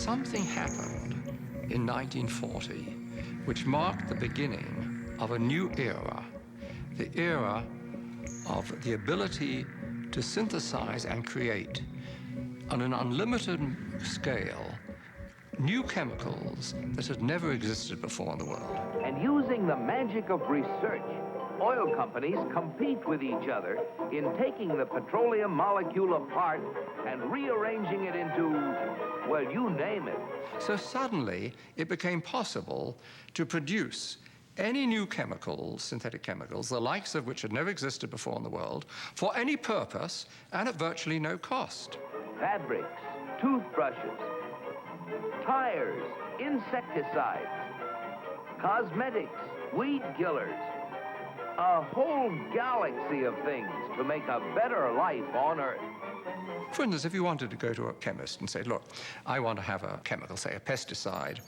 something happened in 1940 which marked the beginning of a new era, the era of the ability to synthesize and create on an unlimited scale new chemicals that had never existed before in the world. And using the magic of research, oil companies compete with each other in taking the petroleum molecule apart and rearranging it into, well, you name it. So suddenly it became possible to produce any new chemicals, synthetic chemicals, the likes of which had never existed before in the world, for any purpose and at virtually no cost. Fabrics, toothbrushes, tires, insecticides, cosmetics, weed killers, a whole galaxy of things to make a better life on Earth. For instance, if you wanted to go to a chemist and say, look, I want to have a chemical, say a pesticide,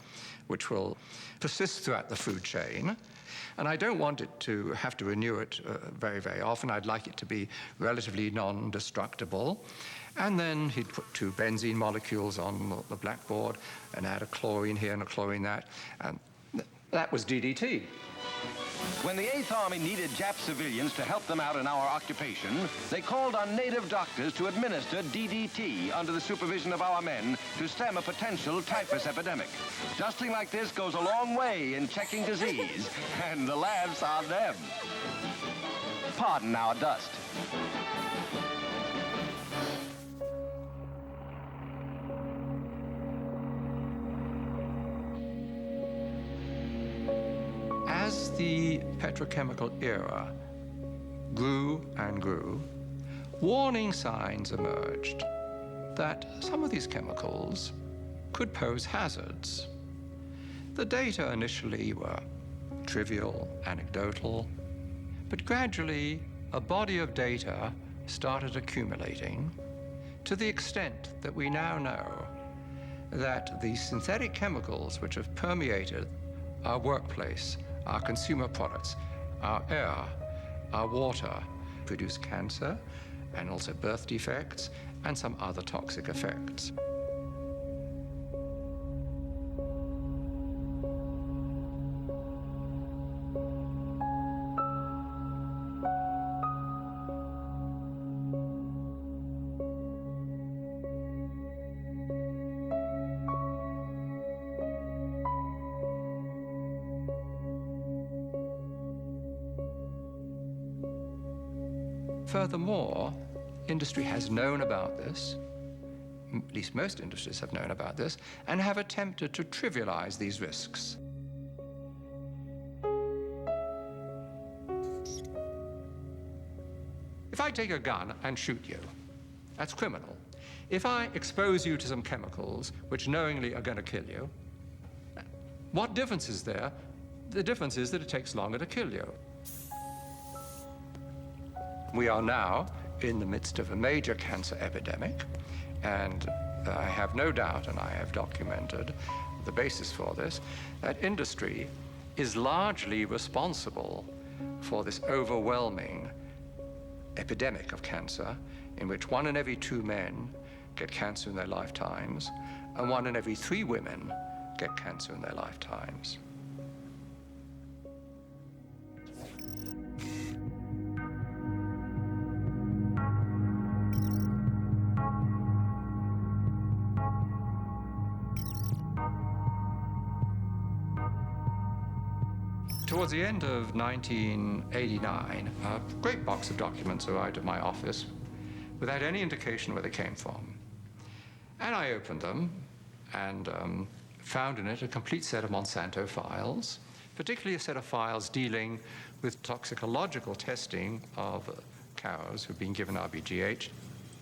which will persist throughout the food chain, and I don't want it to have to renew it very, very often. I'd like it to be relatively non-destructible. And then he'd put two benzene molecules on the blackboard and add a chlorine here and a chlorine that, and that was DDT. When the 8th Army needed Jap civilians to help them out in our occupation, they called on native doctors to administer DDT under the supervision of our men to stem a potential typhus epidemic. Dusting like this goes a long way in checking disease, and the laughs on them. Pardon our dust. As the petrochemical era grew and grew, warning signs emerged that some of these chemicals could pose hazards. The data initially were trivial, anecdotal, but gradually a body of data started accumulating to the extent that we now know that the synthetic chemicals which have permeated our workplace, our consumer products, our air, our water, produce cancer and also birth defects and some other toxic effects. Furthermore, industry has known about this, at least most industries have known about this, and have attempted to trivialize these risks. If I take a gun and shoot you, that's criminal. If I expose you to some chemicals which knowingly are going to kill you, what difference is there? The difference is that it takes longer to kill you. We are now in the midst of a major cancer epidemic, and I have no doubt, and I have documented the basis for this, that industry is largely responsible for this overwhelming epidemic of cancer, in which 1 in every 2 men get cancer in their lifetimes, and 1 in every 3 women get cancer in their lifetimes. Towards the end of 1989, a great box of documents arrived at my office without any indication where they came from. And I opened them and found in it a complete set of Monsanto files, particularly a set of files dealing with toxicological testing of cows who've been given RBGH.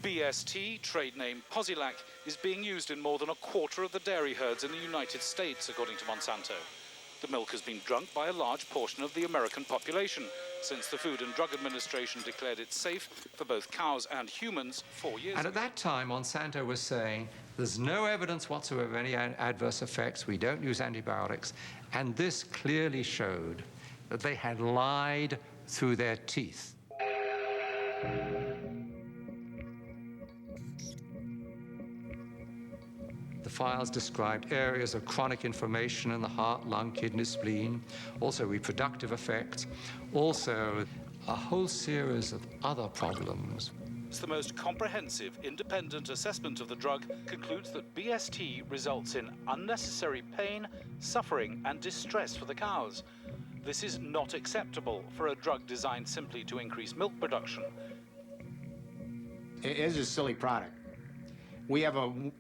BST, trade name Posilac, is being used in more than a quarter of the dairy herds in the United States, according to Monsanto. The milk has been drunk by a large portion of the American population since the Food and Drug Administration declared it safe for both cows and humans 4 years ago. And at that time, Monsanto was saying, there's no evidence whatsoever of any adverse effects, we don't use antibiotics, and this clearly showed that they had lied through their teeth. The files described areas of chronic inflammation in the heart, lung, kidney, spleen, also reproductive effects, also a whole series of other problems. The most comprehensive independent assessment of the drug concludes that BST results in unnecessary pain, suffering, and distress for the cows. This is not acceptable for a drug designed simply to increase milk production. It is a silly product. We have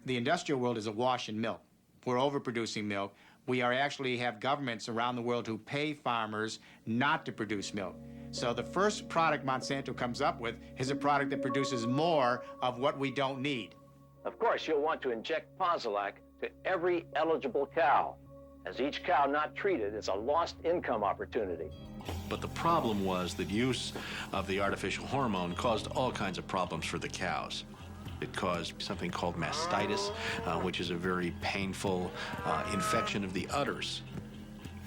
the industrial world is awash in milk. We're overproducing milk. We actually have governments around the world who pay farmers not to produce milk. So the first product Monsanto comes up with is a product that produces more of what we don't need. Of course, you'll want to inject Posilac to every eligible cow, as each cow not treated is a lost income opportunity. But the problem was that use of the artificial hormone caused all kinds of problems for the cows. It caused something called mastitis, which is a very painful infection of the udders.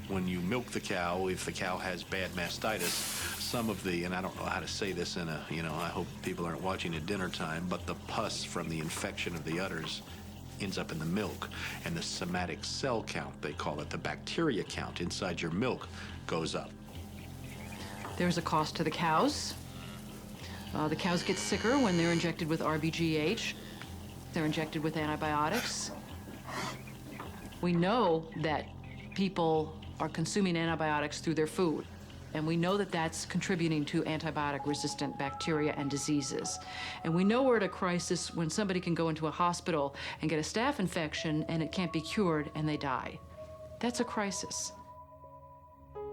When you milk the cow, if the cow has bad mastitis, some of the, and I don't know how to say this in a, I hope people aren't watching at dinner time, but the pus from the infection of the udders ends up in the milk, and the somatic cell count, they call it, the bacteria count inside your milk goes up. There's a cost to the cows. The cows get sicker when they're injected with RBGH. They're injected with antibiotics. We know that people are consuming antibiotics through their food, and we know that that's contributing to antibiotic-resistant bacteria and diseases. And we know we're at a crisis when somebody can go into a hospital and get a staph infection and it can't be cured and they die. That's a crisis.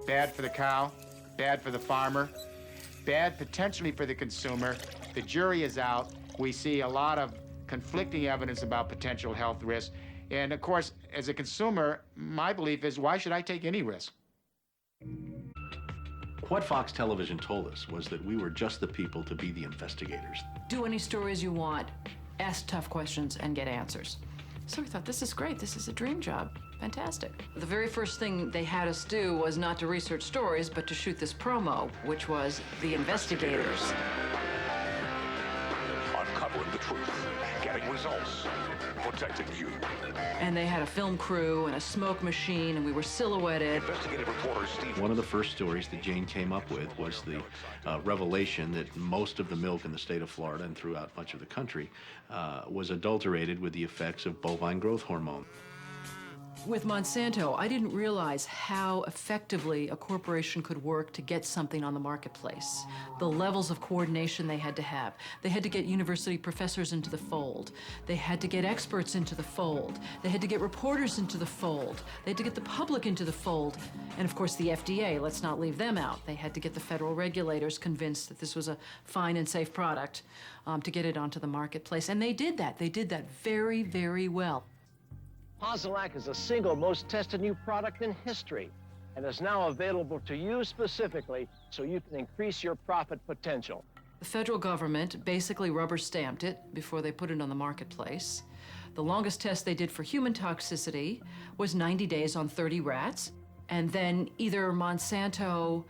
Bad for the cow, bad for the farmer, bad potentially for the consumer. The jury is out. We see a lot of conflicting evidence about potential health risks. And of course, as a consumer, my belief is, why should I take any risk? What Fox Television told us was that we were just the people to be the investigators. Do any stories you want, ask tough questions, and get answers. So we thought, this is great. This is a dream job. Fantastic. The very first thing they had us do was not to research stories, but to shoot this promo, which was The Investigators. Uncovering the truth, getting results, protecting you. And they had a film crew and a smoke machine, and we were silhouetted. Investigative reporter Steve. One of the first stories that Jane came up with was the revelation that most of the milk in the state of Florida and throughout much of the country was adulterated with the effects of bovine growth hormone. With Monsanto, I didn't realize how effectively a corporation could work to get something on the marketplace. The levels of coordination they had to have. They had to get university professors into the fold. They had to get experts into the fold. They had to get reporters into the fold. They had to get the public into the fold. And of course, the FDA, let's not leave them out. They had to get the federal regulators convinced that this was a fine and safe product to get it onto the marketplace. And they did that. They did that very, very well. Posilac is the single most tested new product in history and is now available to you specifically so you can increase your profit potential. The federal government basically rubber stamped it before they put it on the marketplace. The longest test they did for human toxicity was 90 days on 30 rats. And then either Monsanto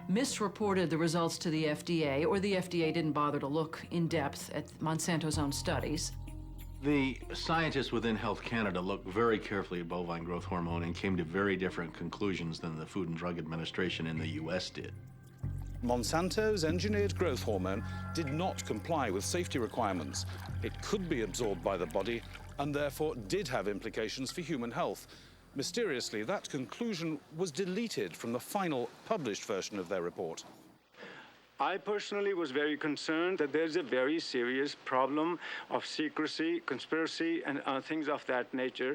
misreported the results to the FDA or the FDA didn't bother to look in depth at Monsanto's own studies. The scientists within Health Canada looked very carefully at bovine growth hormone and came to very different conclusions than the Food and Drug Administration in the US did. Monsanto's engineered growth hormone did not comply with safety requirements. It could be absorbed by the body and therefore did have implications for human health. Mysteriously, that conclusion was deleted from the final published version of their report. I personally was very concerned that there's a very serious problem of secrecy, conspiracy, and things of that nature.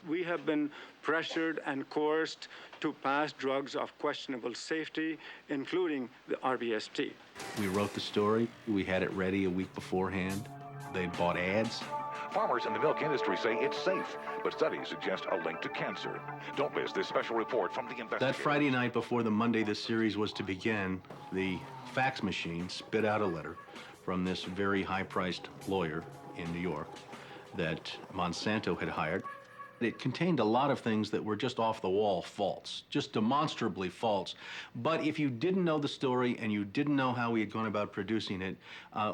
We have been pressured and coerced to pass drugs of questionable safety, including the RBST. We wrote the story. We had it ready a week beforehand. They bought ads. Farmers in the milk industry say it's safe, but studies suggest a link to cancer. Don't miss this special report from the investigators. That Friday night before the Monday the series was to begin, the fax machine spit out a letter from this very high-priced lawyer in New York that Monsanto had hired. It contained a lot of things that were just off-the-wall false, just demonstrably false. But if you didn't know the story and you didn't know how we had gone about producing it,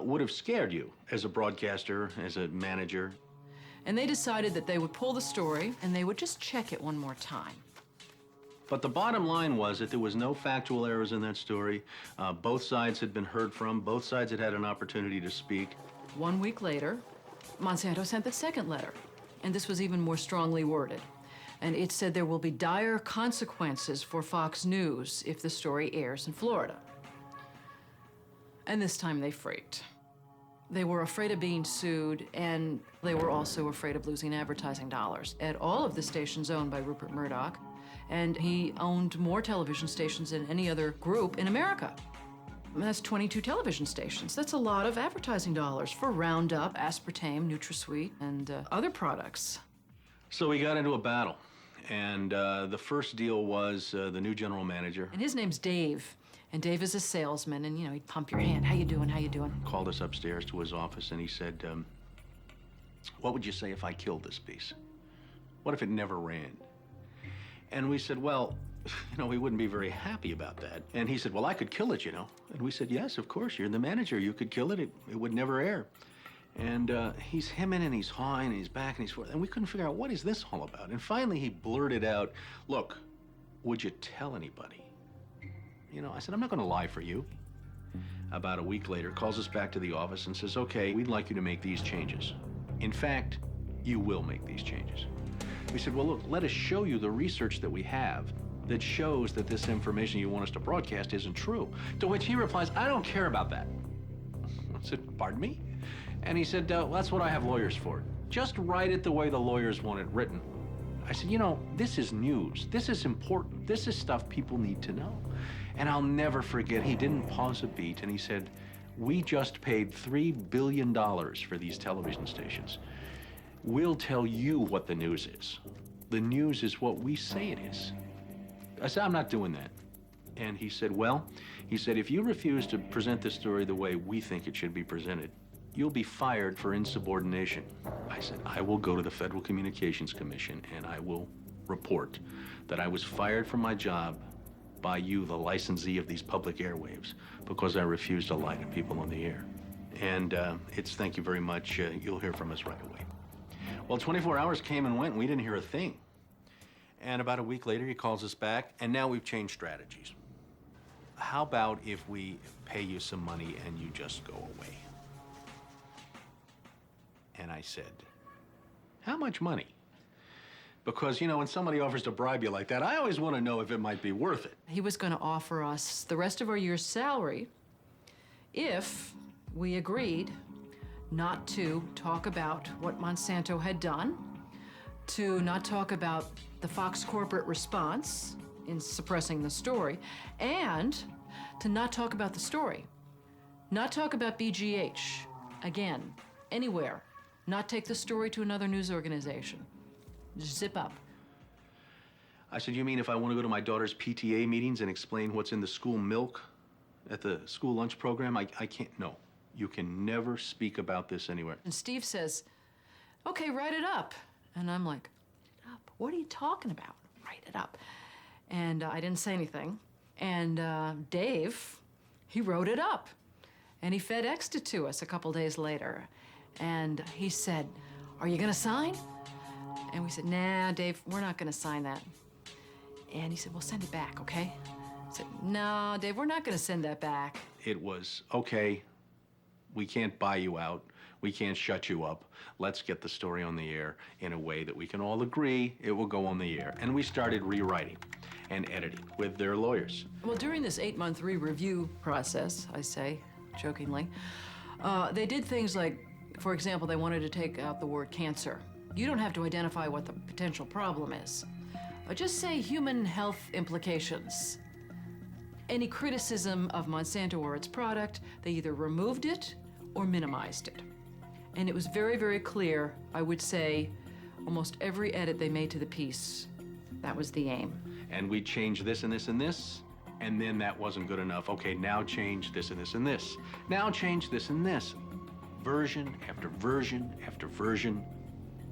would have scared you as a broadcaster, as a manager. And they decided that they would pull the story and they would just check it one more time. But the bottom line was that there was no factual errors in that story. Both sides had been heard from. Both sides had had an opportunity to speak. 1 week later, Monsanto sent the second letter, and this was even more strongly worded. And it said there will be dire consequences for Fox News if the story airs in Florida. And this time they freaked. They were afraid of being sued, and they were also afraid of losing advertising dollars at all of the stations owned by Rupert Murdoch. And he owned more television stations than any other group in America. And that's 22 television stations. That's a lot of advertising dollars for Roundup, aspartame, NutraSweet, and other products. So we got into a battle. And the first deal was the new general manager. And his name's Dave. And Dave is a salesman, and, you know, he'd pump your hand. How you doing? How you doing? Called us upstairs to his office, and he said, what would you say if I killed this piece? What if it never ran? And we said, well, you know, we wouldn't be very happy about that. And he said, well, I could kill it, you know. And we said, yes, of course, you're the manager. You could kill it. It would never air. And he's hemming and he's hawing and he's back and he's forth. And we couldn't figure out, what is this all about? And finally he blurted out, look, would you tell anybody? You know, I said, I'm not going to lie for you. About a week later, calls us back to the office and says, okay, we'd like you to make these changes. In fact, you will make these changes. We said, well, look, let us show you the research that we have that shows that this information you want us to broadcast isn't true. To which he replies, I don't care about that. I said, pardon me? And he said, well, that's what I have lawyers for. Just write it the way the lawyers want it written. I said, you know, this is news. This is important. This is stuff people need to know. And I'll never forget, he didn't pause a beat, and he said, we just paid $3 billion for these television stations. We'll tell you what the news is. The news is what we say it is. I said, I'm not doing that. And he said, well, he said, if you refuse to present this story the way we think it should be presented, you'll be fired for insubordination. I said, I will go to the Federal Communications Commission and I will report that I was fired from my job by you, the licensee of these public airwaves, because I refused to lie to people on the air. And it's thank you very much. You'll hear from us right away. Well, 24 hours came and went, and we didn't hear a thing. And about a week later, he calls us back, and now we've changed strategies. How about if we pay you some money and you just go away? And I said, how much money? Because, you know, when somebody offers to bribe you like that, I always want to know if it might be worth it. He was going to offer us the rest of our year's salary if we agreed not to talk about what Monsanto had done, to not talk about the Fox corporate response in suppressing the story, and to not talk about the story. Not talk about BGH, again, anywhere. Not take the story to another news organization. Just zip up. I said, you mean if I want to go to my daughter's PTA meetings and explain what's in the school milk at the school lunch program? I can't, no. You can never speak about this anywhere. And Steve says, okay, write it up. And I'm like, write it up? What are you talking about? Write it up. And I didn't say anything. And Dave, he wrote it up. And he FedExed it to us a couple days later. And he said, are you gonna sign? And we said, nah, Dave, we're not gonna sign that. And he said, well, send it back, okay? I said, no, Dave, we're not gonna send that back. It was, okay, we can't buy you out. We can't shut you up. Let's get the story on the air in a way that we can all agree it will go on the air. And we started rewriting and editing with their lawyers. Well, during this 8-month re-review process, I say, jokingly, they did things like, for example, they wanted to take out the word cancer. You don't have to identify what the potential problem is. Just say human health implications. Any criticism of Monsanto or its product, they either removed it or minimized it. And it was very, very clear, I would say, almost every edit they made to the piece, that was the aim. And we changed this and this and this, and then that wasn't good enough. Okay, now change this and this and this. Now change this and this. Version after version after version,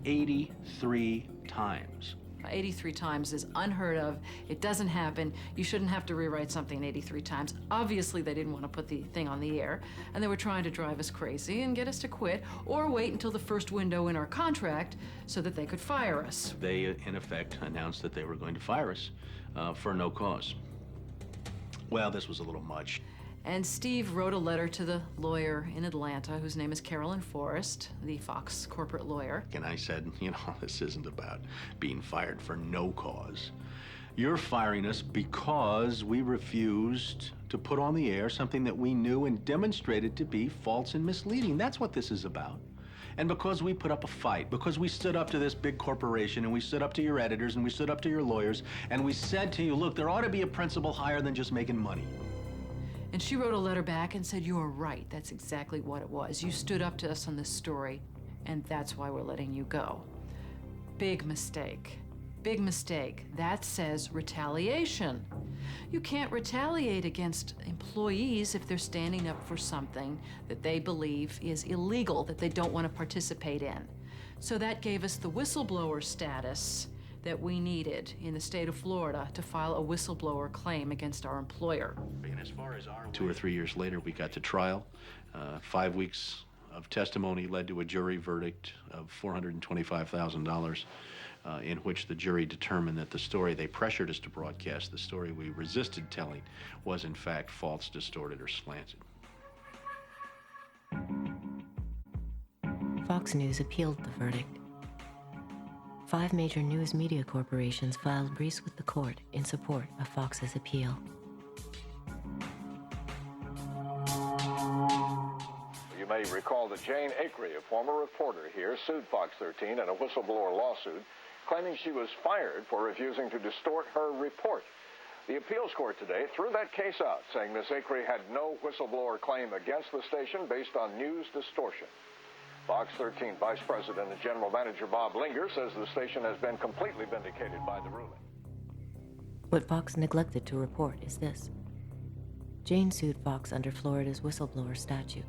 83 times. 83 times is unheard of. It doesn't happen. You shouldn't have to rewrite something 83 times. Obviously, they didn't want to put the thing on the air, and they were trying to drive us crazy and get us to quit or wait until the first window in our contract so that they could fire us. They, in effect, announced that they were going to fire us for no cause. Well, this was a little much. And Steve wrote a letter to the lawyer in Atlanta, whose name is Carolyn Forrest, the Fox corporate lawyer. And I said, you know, this isn't about being fired for no cause. You're firing us because we refused to put on the air something that we knew and demonstrated to be false and misleading. That's what this is about. And because we put up a fight, because we stood up to this big corporation, and we stood up to your editors, and we stood up to your lawyers, and we said to you, look, there ought to be a principle higher than just making money. And she wrote a letter back and said, "You are right. That's exactly what it was. You stood up to us on this story, and that's why we're letting you go." Big mistake. Big mistake. That says retaliation. You can't retaliate against employees if they're standing up for something that they believe is illegal, that they don't want to participate in. So that gave us the whistleblower status that we needed in the state of Florida to file a whistleblower claim against our employer. And as far as our 2 or 3 years later, we got to trial. 5 weeks of testimony led to a jury verdict of $425,000, in which the jury determined that the story they pressured us to broadcast, the story we resisted telling, was in fact false, distorted, or slanted. Fox News appealed the verdict. 5 major news media corporations filed briefs with the court in support of Fox's appeal. You may recall that Jane Acree, a former reporter here, sued Fox 13 in a whistleblower lawsuit, claiming she was fired for refusing to distort her report. The appeals court today threw that case out, saying Ms. Acree had no whistleblower claim against the station based on news distortion. Fox 13 Vice President and General Manager Bob Linger says the station has been completely vindicated by the ruling. What Fox neglected to report is this. Jane sued Fox under Florida's whistleblower statute,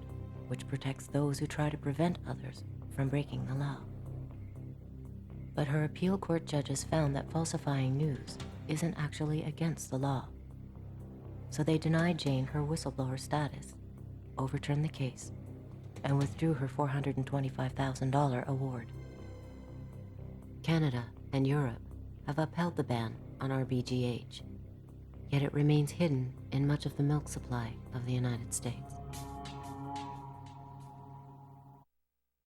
which protects those who try to prevent others from breaking the law. But her appeal court judges found that falsifying news isn't actually against the law. So they denied Jane her whistleblower status, overturned the case, and withdrew her $425,000 award. Canada and Europe have upheld the ban on RBGH, yet it remains hidden in much of the milk supply of the United States.